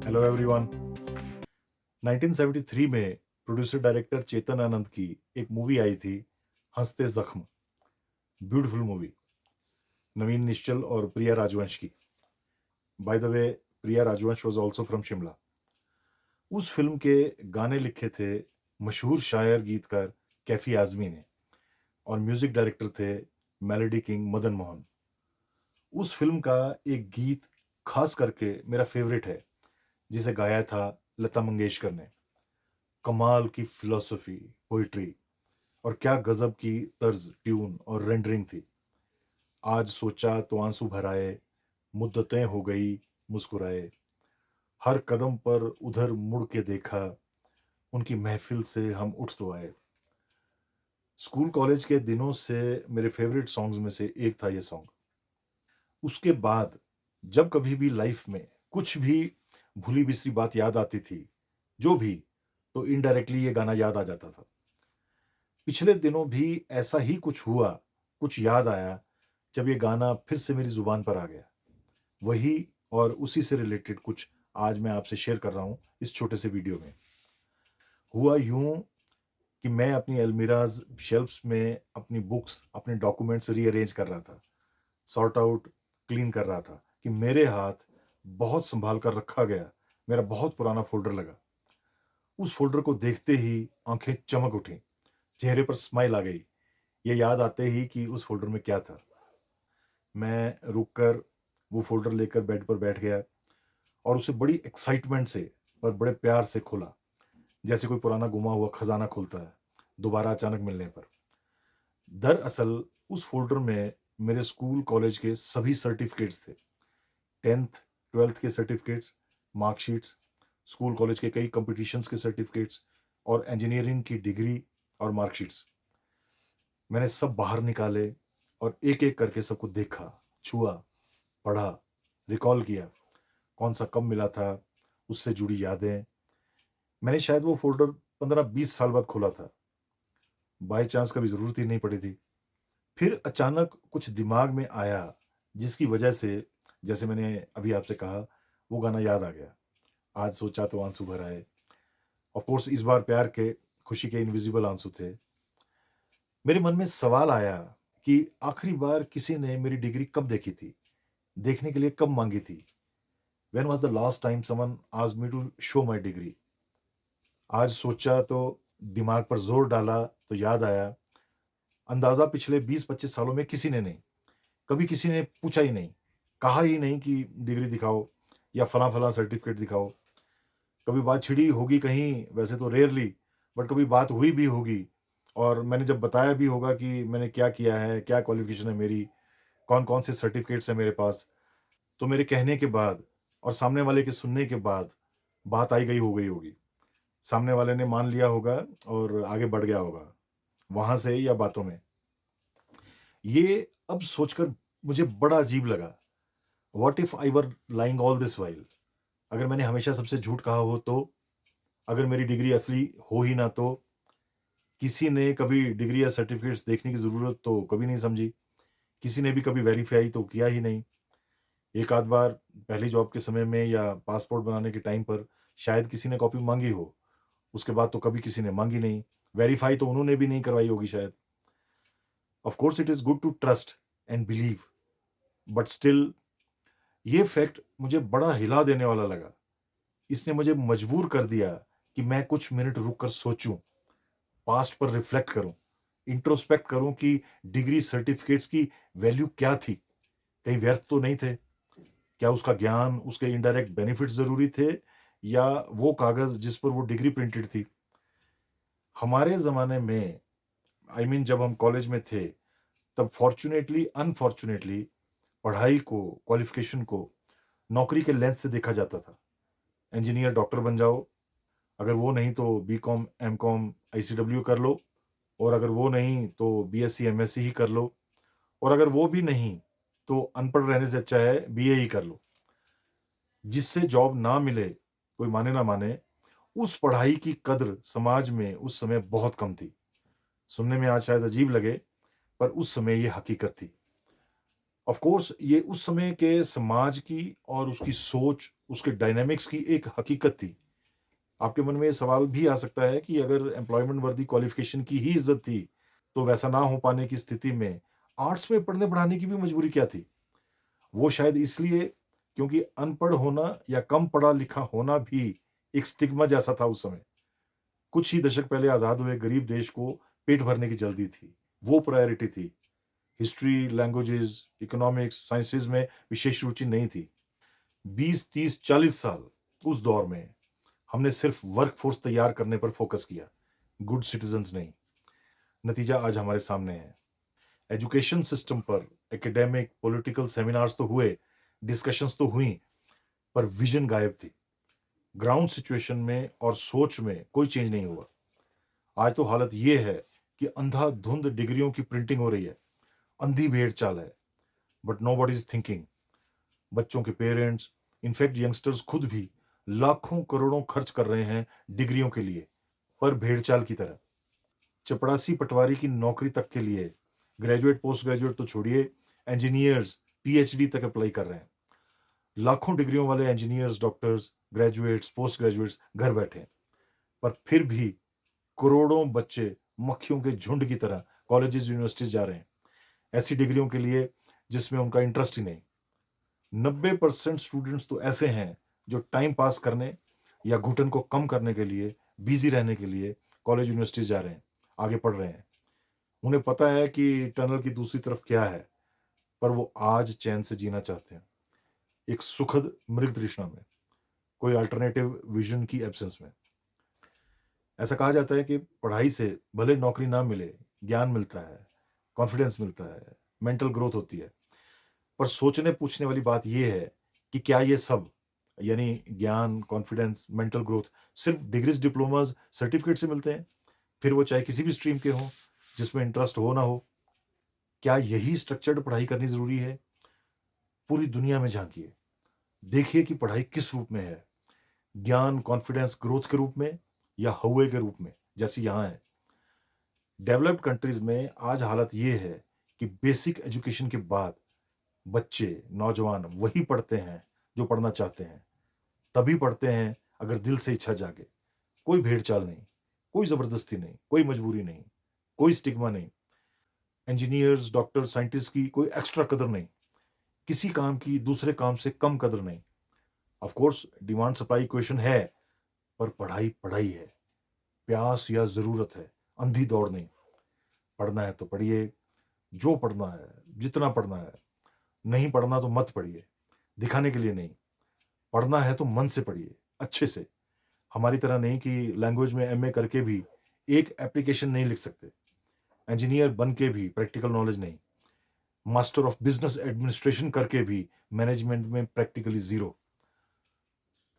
Hello everyone. 1973 में producer director Chetan Anand की एक मूवी आई थी, हंसते जख्म। ब्यूटीफुल मूवी, नवीन निश्चल और प्रिया राजवंश की। बाय द वे, प्रिया राजवंश वाज आल्सो फ्रॉम शिमला। उस फिल्म के गाने लिखे थे मशहूर शायर गीतकार कैफी आजमी ने, और म्यूजिक डायरेक्टर थे मेलोडी किंग मदन मोहन। उस फिल्म का एक गीत खास करके मेरा फेवरेट है, जिसे गाया था लता मंगेशकर ने। कमाल की फिलॉसफी, पोइट्री, और क्या गजब की तर्ज, ट्यून और रेंडरिंग थी। आज सोचा तो आंसू भर आए, मुद्दतें हो गई मुस्कुराए, हर कदम पर उधर मुड़ के देखा, उनकी महफिल से हम उठ तो आए। स्कूल कॉलेज के दिनों से मेरे फेवरेट सॉन्ग्स में से एक था ये सॉन्ग। उसके बाद जब कभी भी लाइफ में कुछ भी भूली बिसरी बात याद आती थी, जो भी, तो इनडायरेक्टली ये गाना याद आ जाता था। पिछले दिनों भी ऐसा ही कुछ हुआ, कुछ याद आया जब ये गाना फिर से मेरी ज़ुबान पर आ गया। वही और उसी से रिलेटेड कुछ आज मैं आपसे शेयर कर रहा हूँ इस छोटे से वीडियो में। हुआ यूँ कि मैं अपनी अलमीराज़ शेल्फ्स में अपनी बुक्स, अपने डॉक्यूमेंट्स रीअरेंज कर रहा था, सॉर्ट आउट, क्लीन कर रहा था कि मेरे हाथ बहुत सँभाल कर रखा गया मेरा बहुत पुराना फ़ोल्डर लगा। उस फ़ोल्डर को देखते ही आँखें चमक उठीं, चेहरे पर स्माइल आ गई, ये याद आते ही कि उस फ़ोल्डर में क्या था। मैं रुक कर वो फ़ोल्डर लेकर बेड पर बैठ गया और उसे बड़ी एक्साइटमेंट से और बड़े प्यार से खोला, जैसे कोई पुराना गुमा हुआ खजाना खुलता है, दोबारा अचानक मिलने पर। दरअसल उस फ़ोल्डर में मेरे स्कूल कॉलेज के सभी सर्टिफ़िकेट्स थे। 10th 12th के सर्टिफ़िकेट्स, मार्कशीट्स, स्कूल कॉलेज के कई कॉम्पिटिशन्स के सर्टिफ़िकेट्स और इंजीनियरिंग की डिग्री और मार्कशीट्स। मैंने सब बाहर निकाले और एक-एक करके सबको देखा, छुआ, पढ़ा, रिकॉल किया, कौन-सा कब मिला था, उससे जुड़ी यादें। मैंने शायद वो फ़ोल्डर 15-20 साल बाद खोला था। बाय चांस कभी ज़रूरत ही नहीं पड़ी थी। फिर अचानक कुछ दिमाग में आया, जिसकी वजह से, जैसे मैंने अभी आपसे कहा, वो गाना याद आ गया। आज सोचा तो आंसू भर आए। ऑफ़ कोर्स इस बार प्यार के, खुशी के इनविज़िबल आंसू थे। मेरे मन में सवाल आया कि आखिरी बार किसी ने मेरी डिग्री कब देखी थी? देखने के लिए कब माँगी थी? When was the last time someone asked me to show my degree? आज सोचा तो दिमाग पर ज़ोर डाला तो याद आया, अंदाज़ा पिछले 20-25 सालों में किसी ने नहीं, कभी किसी ने पूछा ही नहीं, कहा ही नहीं कि डिग्री दिखाओ या फलाँ-फलाँ सर्टिफ़िकेट दिखाओ। कभी बात छिड़ी होगी कहीं, वैसे तो रेयरली, बट कभी बात हुई भी होगी और मैंने जब बताया भी होगा कि मैंने क्या किया है, क्या क्वालिफ़िकेशन है मेरी, कौन-कौन से सर्टिफ़िकेट्स हैं मेरे पास, तो मेरे कहने के बाद और सामने वाले के सुनने के बाद बात आई गई हो गई होगी। सामने वाले ने मान लिया होगा और आगे बढ़ गया होगा, वहाँ से या बातों में। ये अब सोचकर मुझे बड़ा अजीब लगा। What if I were lying all this while? अगर मैंने हमेशा सबसे झूठ कहा हो तो? अगर मेरी डिग्री असली हो ही ना तो? किसी ने कभी डिग्री या सर्टिफ़िकेट्स देखने की ज़रूरत तो कभी नहीं समझी। किसी ने भी कभी वेरीफ़ाई तो किया ही नहीं। एक आध बार पहली जॉब के समय में या पासपोर्ट बनाने के टाइम पर शायद किसी ने कॉपी माँगी हो, उसके बाद तो कभी किसी ने माँगी नहीं। वेरीफ़ाई तो उन्होंने भी नहीं करवाई होगी शायद। Of course it is good to trust and believe, but still ये फैक्ट मुझे बड़ा हिला देने वाला लगा। इसने मुझे मजबूर कर दिया कि मैं कुछ मिनट रुक कर सोचूँ, पास्ट पर रिफ्लेक्ट करूँ, इंट्रोस्पेक्ट करूँ कि डिग्री सर्टिफ़िकेट्स की वैल्यू क्या थी? कहीं व्यर्थ तो नहीं थे? क्या उसका ज्ञान, उसके इनडायरेक्ट बेनिफिट्स ज़रूरी थे, या वो कागज़ जिस पर वो डिग्री प्रिंटेड थी? हमारे ज़माने में, आई मीन जब हम कॉलेज में थे, तब फ़ॉर्च्यूनेटली, अनफ़ॉर्च्यूनेटली पढ़ाई को, क्वालिफ़िकेशन को नौकरी के लेंस से देखा जाता था। इंजीनियर, डॉक्टर बन जाओ, अगर वो नहीं तो बीकॉम, एमकॉम, आईसीडब्ल्यू कर लो, और अगर वो नहीं तो बीएससी, एमएससी ही कर लो, और अगर वो भी नहीं तो अनपढ़ रहने से अच्छा है बीए ही कर लो। जिससे जॉब ना मिले, कोई माने ना माने, उस पढ़ाई की कद्र समाज में उस समय बहुत कम थी। सुनने में आज शायद अजीब लगे, पर उस समय ये हकीकत थी। ऑफ कोर्स ये उस समय के समाज की और उसकी सोच उसके डायनामिक्स की एक हकीकत थी। आपके मन में ये सवाल भी आ सकता है कि अगर एम्प्लॉयमेंट वर्दी क्वालिफिकेशन की ही इज्जत थी, तो वैसा ना हो पाने की स्थिति में आर्ट्स में पढ़ने पढ़ाने की भी मजबूरी क्या थी? वो शायद इसलिए क्योंकि अनपढ़ होना या कम पढ़ा लिखा होना भी एक स्टिग्मा जैसा था उस समय। कुछ ही दशक पहले आजाद हुए गरीब देश को पेट भरने की जल्दी थी, वो प्रायोरिटी थी। हिस्ट्री, लैंग्वेजेस, इकोनॉमिक्स, साइंसेज में विशेष रुचि नहीं थी। 20, 30, 40 साल उस दौर में हमने सिर्फ वर्कफोर्स तैयार करने पर फोकस किया, गुड सिटीजंस नहीं। नतीजा आज हमारे सामने है। एजुकेशन सिस्टम पर एकेडमिक, पॉलिटिकल सेमिनार्स तो हुए, डिस्कशंस तो हुई, पर विजन गायब थी। ग्राउंड सिचुएशन में और सोच में कोई चेंज नहीं हुआ। आज तो हालत ये है कि अंधाधुंध डिग्रियों की प्रिंटिंग हो रही है, अंधी भेड़ चाल है, बट नोबडी इज थिंकिंग। बच्चों के पेरेंट्स, इनफैक्ट यंगस्टर्स खुद भी लाखों करोड़ों खर्च कर रहे हैं डिग्रियों के लिए, पर भेड़चाल की तरह। चपड़ासी पटवारी की नौकरी तक के लिए ग्रेजुएट, पोस्ट ग्रेजुएट तो छोड़िए, इंजीनियर्स पीएचडी तक अप्लाई कर रहे हैं। लाखों डिग्रियों वाले engineers, doctors, graduates, post graduates घर बैठे हैं, पर फिर भी करोड़ों बच्चे मक्खियों के झुंड की तरह कॉलेजेस, यूनिवर्सिटीज जा रहे हैं ऐसी डिग्रियों के लिए जिसमें उनका इंटरेस्ट ही नहीं। 90% स्टूडेंट्स तो ऐसे हैं जो टाइम पास करने या घुटन को कम करने के लिए, बिजी रहने के लिए कॉलेज, यूनिवर्सिटीज जा रहे हैं, आगे पढ़ रहे हैं। उन्हें पता है कि टनल की दूसरी तरफ क्या है, पर वो आज चैन से जीना चाहते हैं, एक सुखद मृग तृष्णा में, कोई अल्टरनेटिव विजन की एब्सेंस में। ऐसा कहा जाता है कि पढ़ाई से भले नौकरी ना मिले, ज्ञान मिलता है, कॉन्फिडेंस मिलता है, मेंटल ग्रोथ होती है। पर सोचने पूछने वाली बात यह है कि क्या ये सब, यानी ज्ञान, कॉन्फिडेंस, मेंटल ग्रोथ, सिर्फ डिग्रीज, डिप्लोमाज, सर्टिफिकेट से मिलते हैं? फिर वो चाहे किसी भी स्ट्रीम के हों, जिसमें इंटरेस्ट हो ना हो। क्या यही स्ट्रक्चर्ड पढ़ाई करनी जरूरी है? पूरी दुनिया में झांकिए, देखिए कि पढ़ाई किस रूप में है। ज्ञान, कॉन्फिडेंस, ग्रोथ के रूप में, या हौवे के रूप में, जैसे यहां है। डेवलप्ड कंट्रीज में आज हालत ये है कि बेसिक एजुकेशन के बाद बच्चे, नौजवान वही पढ़ते हैं जो पढ़ना चाहते हैं, तभी पढ़ते हैं अगर दिल से इच्छा जागे। कोई भेड़चाल नहीं, कोई जबरदस्ती नहीं, कोई मजबूरी नहीं, कोई स्टिग्मा नहीं। इंजीनियर्स, डॉक्टर, साइंटिस्ट की कोई एक्स्ट्रा कदर नहीं, किसी काम की दूसरे काम से कम कदर नहीं। Of course demand supply equation है, पर पढ़ाई पढ़ाई है, प्यास या जरूरत है, अंधी दौड़ नहीं। पढ़ना है तो पढ़िए, जो पढ़ना है, जितना पढ़ना है। नहीं पढ़ना तो मत पढ़िए, दिखाने के लिए नहीं। पढ़ना है तो मन से पढ़िए, अच्छे से। हमारी तरह नहीं कि लैंग्वेज में एमए करके भी एक एप्लीकेशन नहीं लिख सकते, इंजीनियर बन के भी प्रैक्टिकल नॉलेज नहीं, मास्टर ऑफ बिजनेस एडमिनिस्ट्रेशन करके भी मैनेजमेंट में practically zero.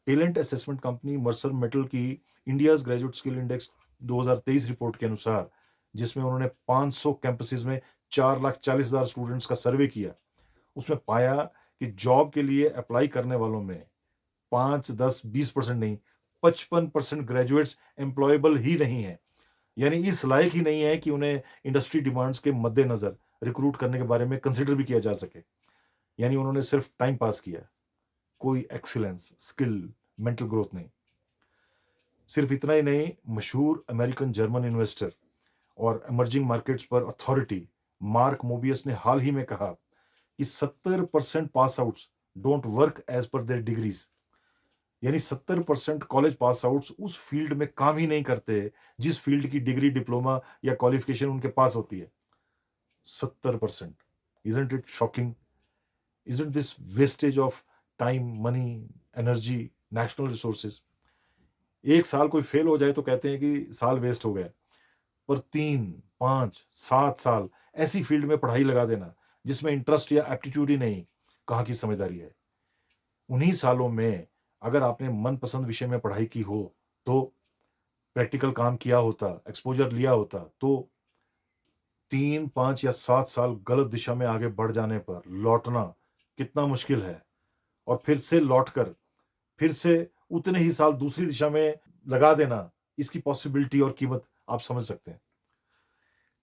Talent assessment company Mercer Mettl की India's graduate skill index 2023 report के अनुसार, जिसमें उन्होंने 500 कैंपसेस में 4,40,000 स्टूडेंट्स का सर्वे किया, उसमें पाया कि जॉब के लिए अप्लाई करने वालों में 5, 10, 20% नहीं, 55% ग्रेजुएट्स एम्प्लॉयबल ही नहीं है। यानी इस लायक ही नहीं है कि उन्हें इंडस्ट्री डिमांड्स के मद्देनजर रिक्रूट करने के बारे में कंसिडर भी किया जा सके। यानी उन्होंने सिर्फ टाइम पास किया, कोई एक्सीलेंस, स्किल, मेंटल ग्रोथ नहीं। सिर्फ इतना ही नहीं, मशहूर अमेरिकन जर्मन इन्वेस्टर और इमर्जिंग मार्केट्स पर अथॉरिटी मार्क मोबियस ने हाल ही में कहा कि 70% pass outs don't work as per their degrees. यानी 70% कॉलेज पास आउट्स उस फील्ड में काम ही नहीं करते जिस फील्ड की डिग्री, डिप्लोमा या क्वालिफिकेशन उनके पास होती है। 70%। Isn't it shocking? Isn't this wastage of time, money, energy, national resources? एक साल कोई फेल हो जाए तो कहते हैं कि साल वेस्ट हो गया, पर 3, 5, 7 साल ऐसी फील्ड में पढ़ाई लगा देना जिसमें इंटरेस्ट या एप्टीट्यूड ही नहीं, कहाँ की समझदारी है? उन्हीं सालों में अगर आपने मनपसंद विषय में पढ़ाई की हो, तो प्रैक्टिकल काम किया होता, एक्सपोजर लिया होता, तो 3, 5 या 7 साल गलत दिशा में आगे बढ़ जाने पर लौटना कितना मुश्किल है, और फिर से लौटकर फिर से उतने ही साल दूसरी दिशा में लगा देना, इसकी पॉसिबिलिटी और कीमत आप समझ सकते हैं।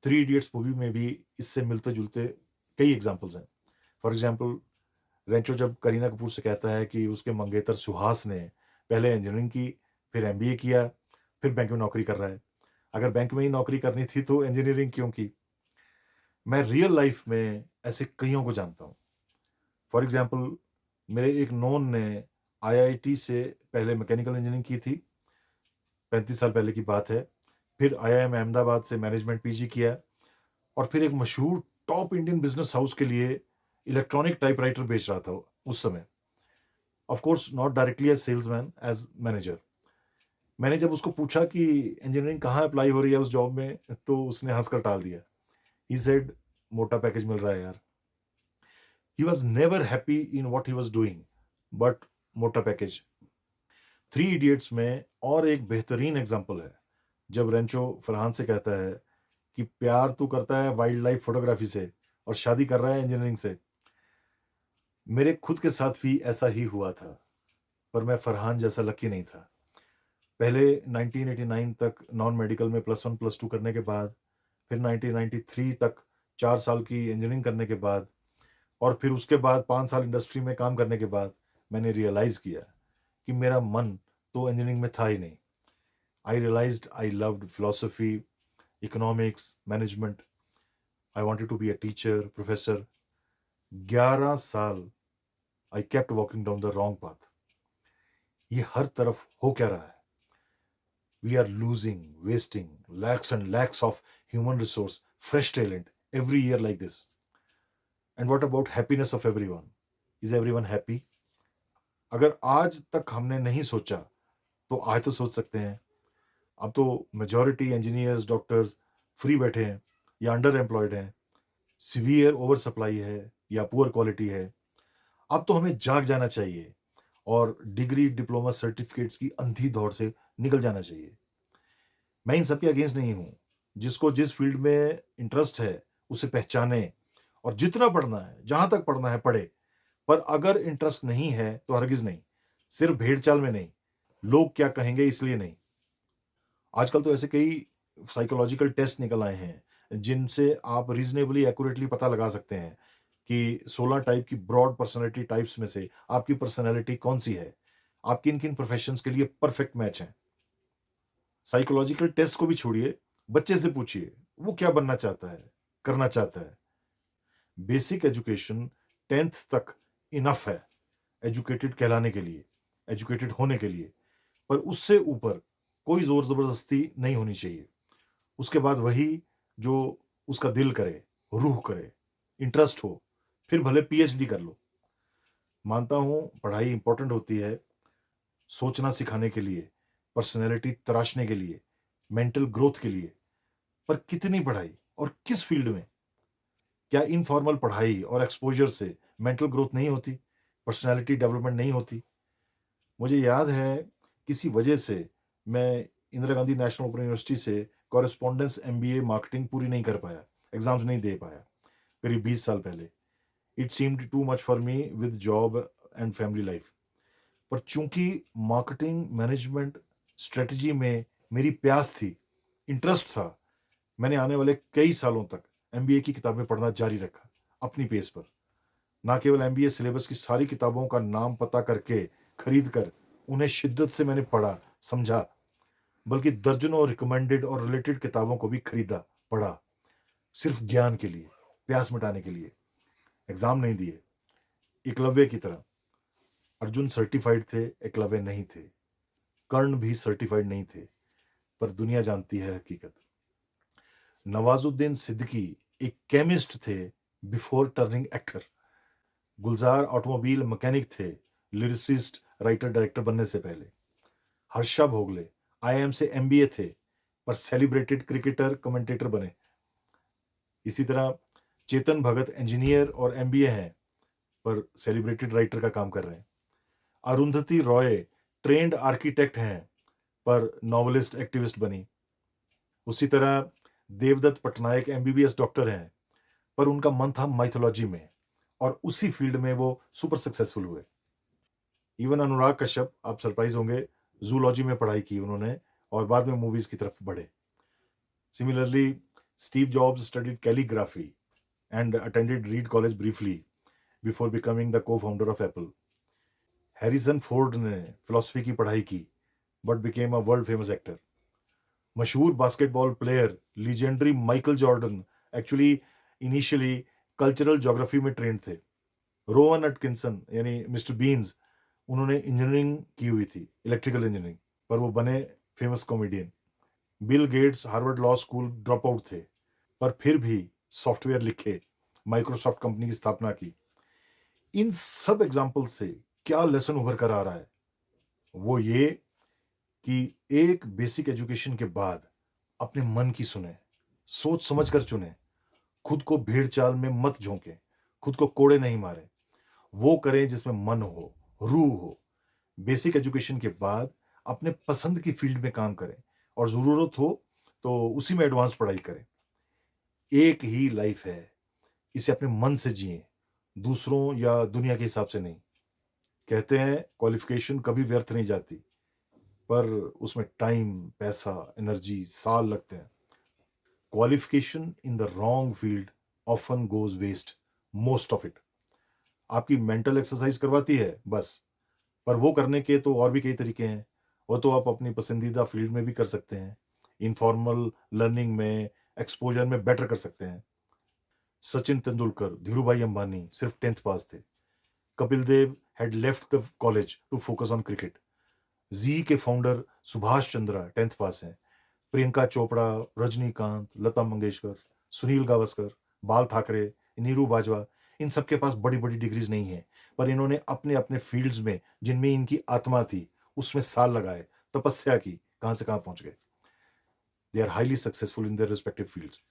थ्री इडियट्स मूवी में भी इससे मिलते जुलते कई एग्जाम्पल्स हैं। फॉर एग्जाम्पल, रेंचो जब करीना कपूर से कहता है कि उसके मंगेतर सुहास ने पहले इंजीनियरिंग की, फिर एमबीए किया, फिर बैंक में नौकरी कर रहा है। अगर बैंक में ही नौकरी करनी थी तो इंजीनियरिंग क्यों की? मैं रियल लाइफ में ऐसे कइयों को जानता हूँ। फॉर एग्ज़ाम्पल मेरे एक नोन ने आईआईटी से पहले मैकेनिकल इंजीनियरिंग की थी, 35 साल पहले की बात है। फिर आईआईएम अहमदाबाद से मैनेजमेंट पीजी किया और फिर एक मशहूर टॉप इंडियन बिज़नेस हाउस के लिए इलेक्ट्रॉनिक टाइपराइटर बेच रहा था उस समय। Of course not directly as salesman, as manager. मैंने जब उसको पूछा कि इंजीनियरिंग कहाँ अप्लाई हो रही है उस जॉब में, तो उसने हँसकर टाल दिया। ही सेड मोटा पैकेज मिल रहा है यार। He was never happy in what he was doing, but मोटा पैकेज। थ्री इडियट्स में और एक बेहतरीन एग्जाम्पल है, जब रेंचो फरहान से कहता है कि प्यार तू करता है वाइल्ड लाइफ फोटोग्राफी से और शादी कर रहा है इंजीनियरिंग से। मेरे खुद के साथ भी ऐसा ही हुआ था, पर मैं फरहान जैसा लकी नहीं था। पहले 1989 तक नॉन मेडिकल में +1 +2 करने के बाद, फिर 1993 तक 4 साल की इंजीनियरिंग करने के बाद और फिर उसके बाद 5 साल इंडस्ट्री में काम करने के बाद मैंने रियलाइज़ किया कि मेरा मन तो इंजीनियरिंग में था ही नहीं। I realized I loved philosophy, economics, management. I wanted to be a teacher, professor. 11 साल I kept walking down the wrong path. ये हर तरफ हो क्या रहा है? We are losing, wasting lakhs and lakhs of human resource, fresh talent every year like this. And what about happiness of everyone? Is everyone happy? अगर आज तक हमने नहीं सोचा, तो आज तो सोच सकते हैं। अब तो मेजॉरिटी इंजीनियर्स, डॉक्टर्स फ्री बैठे हैं या अंडर एम्प्लॉयड हैं, सीवियर ओवर सप्लाई है या पुअर क्वालिटी है। अब तो हमें जाग जाना चाहिए और डिग्री, डिप्लोमा, सर्टिफिकेट्स की अंधी दौड़ से निकल जाना चाहिए। मैं इन सब के अगेंस्ट नहीं हूँ। जिसको जिस फील्ड में इंटरेस्ट है, उसे पहचाने और जितना पढ़ना है, जहाँ तक पढ़ना है पढ़े। पर अगर इंटरेस्ट नहीं है, तो हरगिज़ नहीं। सिर्फ भेड़-चाल में नहीं, लोग क्या कहेंगे इसलिए नहीं। आजकल तो ऐसे कई साइकोलॉजिकल टेस्ट निकल आए हैं, जिनसे आप रीज़नेबली एक्यूरेटली पता लगा सकते हैं कि 16 टाइप की ब्रॉड पर्सनैलिटी टाइप्स में से आपकी पर्सनैलिटी कौन-सी है। आप किन-किन प्रोफ़ेशंस के लिए परफ़ेक्ट मैच हैं। साइकोलॉजिकल टेस्ट को भी छोड़िए, बच्चे से पूछिए, वो क्या बनना चाहता है, करना चाहता है। बेसिक एजुकेशन 10th तक इनफ है, एजुकेटेड कहलाने के लिए, एजुकेटेड होने के लिए। पर उससे ऊपर कोई ज़ोर ज़बरदस्ती नहीं होनी चाहिए। उसके बाद वही जो उसका दिल करे, रूह करे, इंटरेस्ट हो, फिर भले पीएचडी कर लो। मानता हूँ पढ़ाई इंपॉर्टेंट होती है, सोचना सिखाने के लिए, पर्सनैलिटी तराशने के लिए, मेंटल ग्रोथ के लिए। पर कितनी पढ़ाई और किस फील्ड में? क्या इनफॉर्मल पढ़ाई और एक्सपोज़र से मेंटल ग्रोथ नहीं होती? पर्सनैलिटी डेवलपमेंट नहीं होती? मुझे याद है किसी वजह से मैं Indira Gandhi national open university से कॉरेस्पॉन्डेंस एमबीए मार्केटिंग पूरी नहीं कर पाया, एग्जाम्स नहीं दे पाया, करीब 20 साल पहले। It seemed too much for me with job and family life. पर चूंकि मार्केटिंग मैनेजमेंट स्ट्रेटजी में मेरी प्यास थी, इंटरेस्ट था, मैंने आने वाले कई सालों तक एमबीए की किताबें पढ़ना जारी रखा, अपनी पेस पर। ना केवल एमबीए सिलेबस की सारी किताबों का नाम पता करके खरीद कर उन्हें शिद्दत से मैंने पढ़ा, समझा, बल्कि दर्जनों रिकमेंडेड और रिलेटेड किताबों को भी खरीदा, पढ़ा, सिर्फ ज्ञान के लिए, प्यास मिटाने के लिए। एग्जाम नहीं दिए। एकलव्य की तरह। अर्जुन सर्टिफाइड थे, एकलव्य नहीं थे। कर्ण भी सर्टिफाइड नहीं थे। पर दुनिया जानती है हकीकत। नवाजुद्दीन सिद्दीकी एक केमिस्ट थे बिफोर टर्निंग एक्टर। गुलजार ऑटोमोबाइल मैकेनिक थे, लिरिसिस्ट, राइटर, डायरेक्टर बनने से पहले। हर्षा भोगले आईआईएम से एमबीए थे, पर सेलिब्रेटेड क्रिकेटर, कमेंटेटर बने। इसी तरह चेतन भगत इंजीनियर और एमबीए हैं, पर सेलिब्रेटेड राइटर का काम कर रहे हैं। अरुंधति रॉय ट्रेंड आर्किटेक्ट हैं, पर नॉवलिस्ट, एक्टिविस्ट बनी। उसी तरह देवदत्त पटनायक एमबीबीएस डॉक्टर हैं, पर उनका मन था माइथोलॉजी में और उसी फील्ड में वो सुपर सक्सेसफुल हुए। इवन अनुराग कश्यप, आप सरप्राइज होंगे, जूलॉजी में पढ़ाई की उन्होंने और बाद में मूवीज की तरफ बढ़े। Similarly, Steve Jobs studied calligraphy and attended Reed College briefly before becoming the co-founder of Apple. Harrison Ford ने फिलॉसफी की पढ़ाई की but became a world famous actor. मशहूर basketball player legendary Michael Jordan actually initially cultural geography में trained थे। Rowan Atkinson यानी Mister Beans, उन्होंने engineering की हुई थी, इलेक्ट्रिकल इंजीनियरिंग, पर वो बने famous comedian. Bill Gates Harvard law school drop out थे, पर फिर भी सॉफ्टवेयर लिखे, माइक्रोसॉफ्ट कंपनी की स्थापना की। इन सब एग्जाम्पल से क्या लेसन उभर कर आ रहा है? वो ये कि एक बेसिक एजुकेशन के बाद अपने मन की सुने, सोच समझ कर चुने, खुद को भीड़ चाल में मत झोंके, खुद को कोड़े नहीं मारे, वो करें जिसमें मन हो, रूह हो। बेसिक एजुकेशन के बाद अपने पसंद की फील्ड में काम करें और जरूरत हो तो उसी में एडवांस पढ़ाई करें। एक ही लाइफ है, इसे अपने मन से जिए, दूसरों या दुनिया के हिसाब से नहीं। कहते हैं क्वालिफिकेशन कभी व्यर्थ नहीं जाती, पर उसमें टाइम, पैसा, एनर्जी, साल लगते हैं। Qualification in the wrong field often goes waste, most of it. आपकी मेंटल एक्सरसाइज करवाती है बस, पर वो करने के तो और भी कई तरीके हैं। वो तो आप अपनी पसंदीदा फील्ड में भी कर सकते हैं, इनफॉर्मल लर्निंग में, एक्सपोजर में बेटर कर सकते हैं। सचिन तेंदुलकर, धीरूभाई अंबानी सिर्फ 10th पास थे। Kapil Dev had left the college to focus on cricket. Zee के फाउंडर सुभाष चंद्रा 10th पास हैं। प्रियंका चोपड़ा, रजनीकांत, लता मंगेशकर, सुनील गावस्कर, बाल ठाकरे, नीरू बाजवा, इन सबके पास बड़ी बड़ी डिग्रीज नहीं है, पर इन्होंने अपने अपने फील्ड्स में जिनमें इनकी आत्मा थी उसमें साल लगाए, तपस्या की, कहां से कहां पहुंच गए। They are highly successful in their respective fields.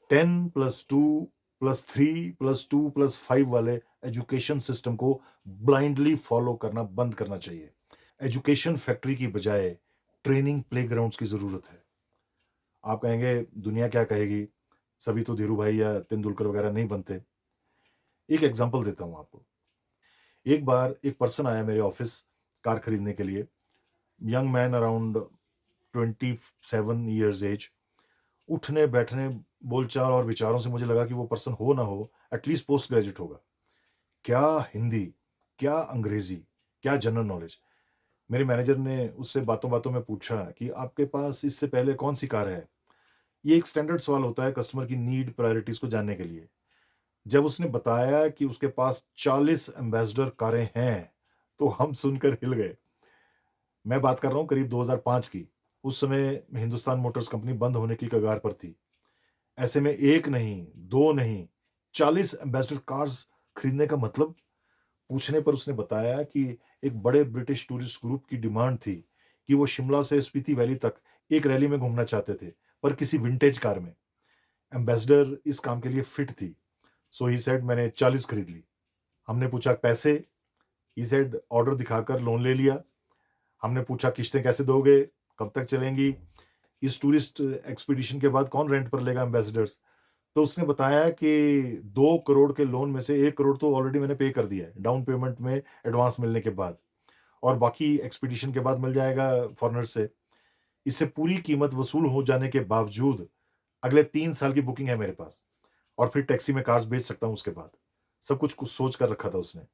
10+2+3+2+5 वाले एजुकेशन सिस्टम को ब्लाइंडली फॉलो करना बंद करना चाहिए। एजुकेशन फैक्ट्री की बजाय ट्रेनिंग प्लेग्राउंड्स की जरूरत है। आप कहेंगे दुनिया क्या कहेगी, सभी तो धीरू भाई या तेंदुलकर वगैरह नहीं बनते। एक एग्जांपल देता हूं आपको। एक बार एक पर्सन आया मेरे ऑफिस कार खरीदने के लिए, young man around 27 years age. उठने बैठने, बोलचाल और विचारों से मुझे लगा कि वो पर्सन हो ना हो एटलीस्ट पोस्ट ग्रेजुएट होगा। क्या हिंदी, क्या अंग्रेजी, क्या जनरल नॉलेज। मेरे मैनेजर ने उससे बातों बातों में पूछा कि आपके पास इससे पहले कौन सी कार है। ये एक स्टैंडर्ड सवाल होता है कस्टमर की नीड, प्रायोरिटीज को जानने के लिए। जब उसने बताया कि उसके पास 40 एम्बेसडर कारें हैं, तो हम सुनकर हिल गए। मैं बात कर रहा हूं करीब 2005 की। उस समय हिंदुस्तान मोटर्स कंपनी बंद होने की कगार पर थी। ऐसे में एक नहीं, दो नहीं, 40 एम्बेसडर कार्स खरीदने का मतलब। पूछने पर उसने बताया कि एक बड़े ब्रिटिश टूरिस्ट ग्रुप की डिमांड थी कि वो शिमला से स्पीति वैली तक एक रैली में घूमना चाहते थे, पर किसी विंटेज कार में। एम्बेसडर इस काम के लिए फिट थी। सो ही सेड मैंने 40 खरीद ली। हमने पूछा पैसे, ही सेड ऑर्डर दिखाकर लोन ले लिया। हमने पूछा किश्तें कैसे दोगे, कब तक चलेंगी, इस टूरिस्ट एक्सपीडिशन के बाद कौन रेंट पर लेगा एम्बेसडर्स। तो उसने बताया कि 2 करोड़ के लोन में से 1 करोड़ तो ऑलरेडी मैंने पे कर दिया है डाउन पेमेंट में, एडवांस मिलने के बाद, और बाकी एक्सपीडिशन के बाद मिल जाएगा फॉरनर से। इससे पूरी कीमत वसूल हो जाने के बावजूद अगले 3 साल की बुकिंग है मेरे पास, और फिर टैक्सी में कार्स बेच सकता हूं उसके बाद। सब कुछ कुछ सोच कर रखा था उसने।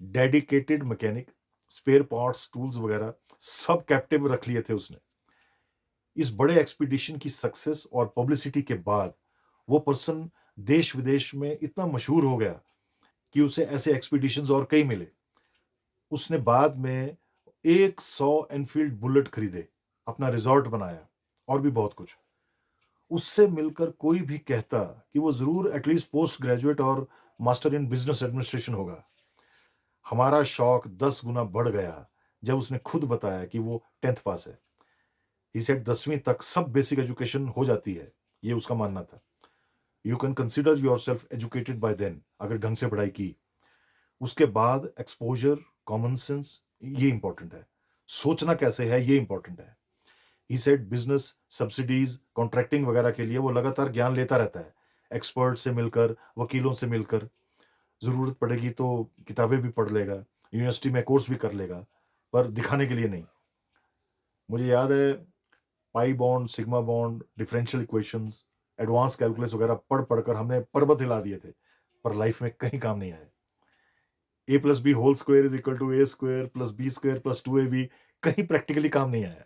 Dedicated mechanic, spare parts, tools वगैरह सब कैप्टिव रख लिए थे उसने। इस बड़े एक्सपीडिशन की सक्सेस और पब्लिसिटी के बाद वो पर्सन देश विदेश में इतना मशहूर हो गया कि उसे ऐसे एक्सपीडिशंस और कई मिले। उसने बाद में 100 एनफील्ड बुलेट खरीदे, अपना रिजॉर्ट बनाया, और भी बहुत कुछ। उससे मिलकर कोई भी कहता कि वो जरूर एटलीस्ट पोस्ट ग्रेजुएट और मास्टर इन बिजनेस एडमिनिस्ट्रेशन होगा। हमारा शौक 10 गुना बढ़ गया जब उसने खुद बताया कि वो 10th पास है। ही सेड 10वीं तक सब बेसिक एजुकेशन हो जाती है, ये उसका मानना था। You can consider yourself educated by then, अगर ढंग से पढ़ाई की। उसके बाद एक्सपोजर, कॉमन सेंस, ये इंपॉर्टेंट है। सोचना कैसे है, ये इंपॉर्टेंट है। He said business, subsidies, contracting वगैरह के लिए वो लगातार ज्ञान लेता रहता है, एक्सपर्ट से मिलकर, वकीलों से मिलकर। जरूरत पड़ेगी तो किताबें भी पढ़ लेगा, यूनिवर्सिटी में कोर्स भी कर लेगा, पर दिखाने के लिए नहीं। मुझे याद है pi bond, sigma bond, differential equations, advance calculus वगैरह पढ़ पढ़कर हमने पर्वत हिला दिए थे, पर लाइफ में कहीं काम नहीं आए। A plus B whole square is equal to A square plus B square plus 2ab कहीं प्रैक्टिकली काम नहीं आया।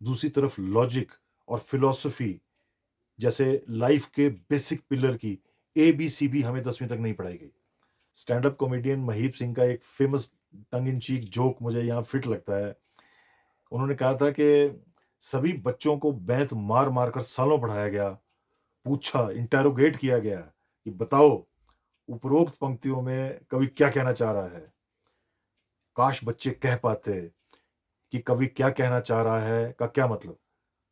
दूसरी तरफ लॉजिक और फिलॉसफी जैसे लाइफ के बेसिक पिलर की ABCD हमें 10वीं तक नहीं पढ़ाई गई। Stand up comedian Mahip Singh का एक फेमस टंग इन चीक जोक मुझे यहाँ फिट लगता है। उन्होंने कहा था कि सभी बच्चों को बैंत मार मार कर सालों पढ़ाया गया, पूछा, इंटेरोगेट किया गया कि बताओ उपरोक्त पंक्तियों में कवि क्या कहना चाह रहा है। काश बच्चे कह पाते कि कवि क्या कहना चाह रहा है का क्या मतलब।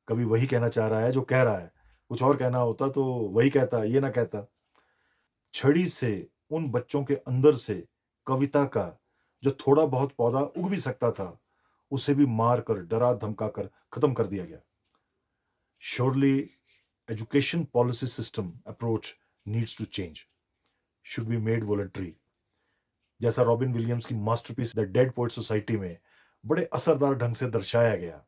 कवि वही कहना चाह रहा है जो कह रहा है, कुछ और कहना होता तो वही कहता, ये ना कहता। छड़ी से उन बच्चों के अंदर से कविता का जो थोड़ा बहुत पौधा उग भी सकता था, उसे भी मार कर डरा धमका कर खत्म कर दिया गया। Surely education policy system approach needs to change, should be made voluntary. जैसा रॉबिन विलियम्स की masterpiece the Dead Poet Society में बड़े असरदार ढंग से दर्शाया गया।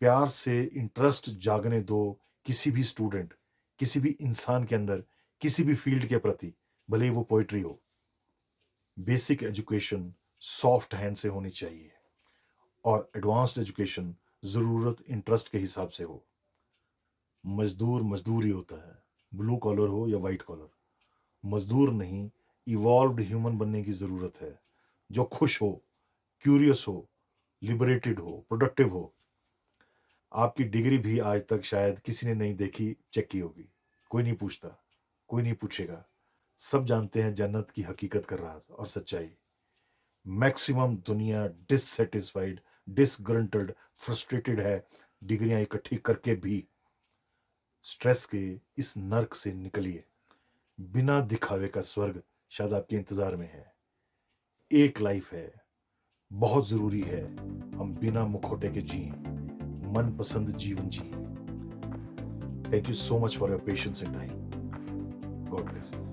प्यार से इंटरेस्ट जागने दो किसी भी स्टूडेंट, किसी भी इंसान के अंदर, किसी भी फील्ड के प्रति, भले ही वो पोइट्री हो। बेसिक एजुकेशन सॉफ्ट हैंड से होनी चाहिए और एडवांस्ड एजुकेशन जरूरत इंटरेस्ट के हिसाब से हो। मजदूर मजदूर ही होता है, ब्लू कॉलर हो या वाइट कॉलर। मजदूर नहीं, इवॉल्व्ड ह्यूमन बनने की जरूरत है, जो खुश हो, क्यूरियस हो, लिबरेटेड हो, प्रोडक्टिव हो। आपकी डिग्री भी आज तक शायद किसी ने नहीं देखी, चेक की होगी, कोई नहीं पूछता, कोई नहीं पूछेगा। सब जानते हैं जन्नत की हकीकत का राज और सच्चाई। मैक्सिमम दुनिया डिससेटिस्फाइड, डिसग्रंटल्ड, फ्रस्ट्रेटेड है डिग्रियां इकट्ठी करके भी। स्ट्रेस के इस नर्क से निकलिए, बिना दिखावे का स्वर्ग शायद आपके इंतजार में है। एक लाइफ है, बहुत जरूरी है हम बिना मुखौटे के जिए, मनपसंद जीवन जिए। Thank you so much for your patience and time. God bless you.